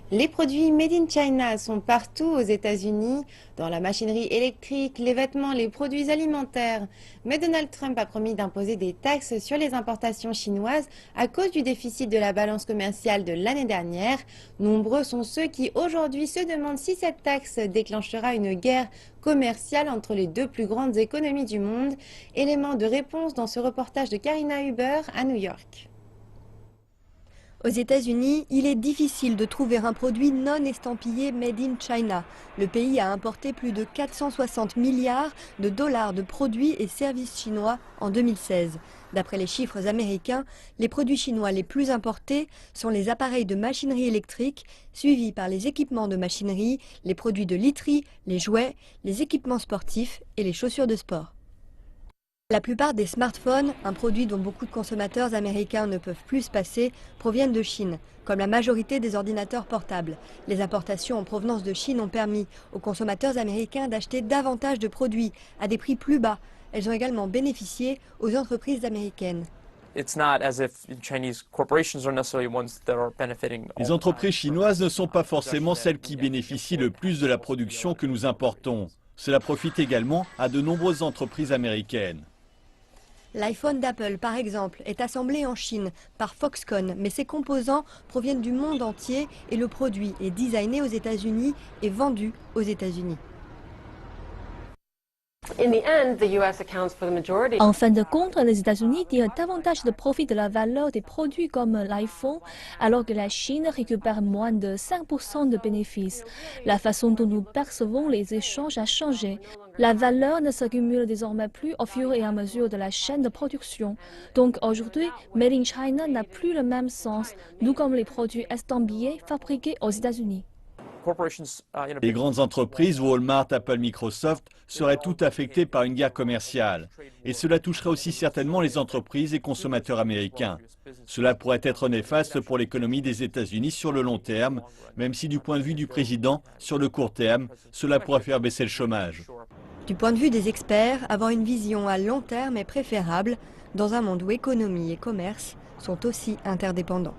Les produits Made in China sont partout aux États-Unis, dans la machinerie électrique, les vêtements, les produits alimentaires. Mais Donald Trump a promis d'imposer des taxes sur les importations chinoises à cause du déficit de la balance commerciale de l'année dernière. Nombreux sont ceux qui aujourd'hui se demandent si cette taxe déclenchera une guerre commerciale entre les deux plus grandes économies du monde. Élément de réponse dans ce reportage de Karina Huber à New York. Aux États-Unis, il est difficile de trouver un produit non estampillé Made in China. Le pays a importé plus de 460 milliards de dollars de produits et services chinois en 2016. D'après les chiffres américains, les produits chinois les plus importés sont les appareils de machinerie électrique, suivis par les équipements de machinerie, les produits de literie, les jouets, les équipements sportifs et les chaussures de sport. La plupart des smartphones, un produit dont beaucoup de consommateurs américains ne peuvent plus se passer, proviennent de Chine, comme la majorité des ordinateurs portables. Les importations en provenance de Chine ont permis aux consommateurs américains d'acheter davantage de produits à des prix plus bas. Elles ont également bénéficié aux entreprises américaines. Les entreprises chinoises ne sont pas forcément celles qui bénéficient le plus de la production que nous importons. Cela profite également à de nombreuses entreprises américaines. L'iPhone d'Apple, par exemple, est assemblé en Chine par Foxconn, mais ses composants proviennent du monde entier et le produit est designé aux États-Unis et vendu aux États-Unis. En fin de compte, les États-Unis tirent davantage de profit de la valeur des produits comme l'iPhone, alors que la Chine récupère moins de 5% de bénéfices. La façon dont nous percevons les échanges a changé. La valeur ne s'accumule désormais plus au fur et à mesure de la chaîne de production. Donc aujourd'hui, Made in China n'a plus le même sens, tout comme les produits estampillés fabriqués aux États-Unis. Les grandes entreprises, Walmart, Apple, Microsoft, seraient toutes affectées par une guerre commerciale. Et cela toucherait aussi certainement les entreprises et consommateurs américains. Cela pourrait être néfaste pour l'économie des États-Unis sur le long terme, même si du point de vue du président, sur le court terme, cela pourrait faire baisser le chômage. Du point de vue des experts, avoir une vision à long terme est préférable dans un monde où économie et commerce sont aussi interdépendants.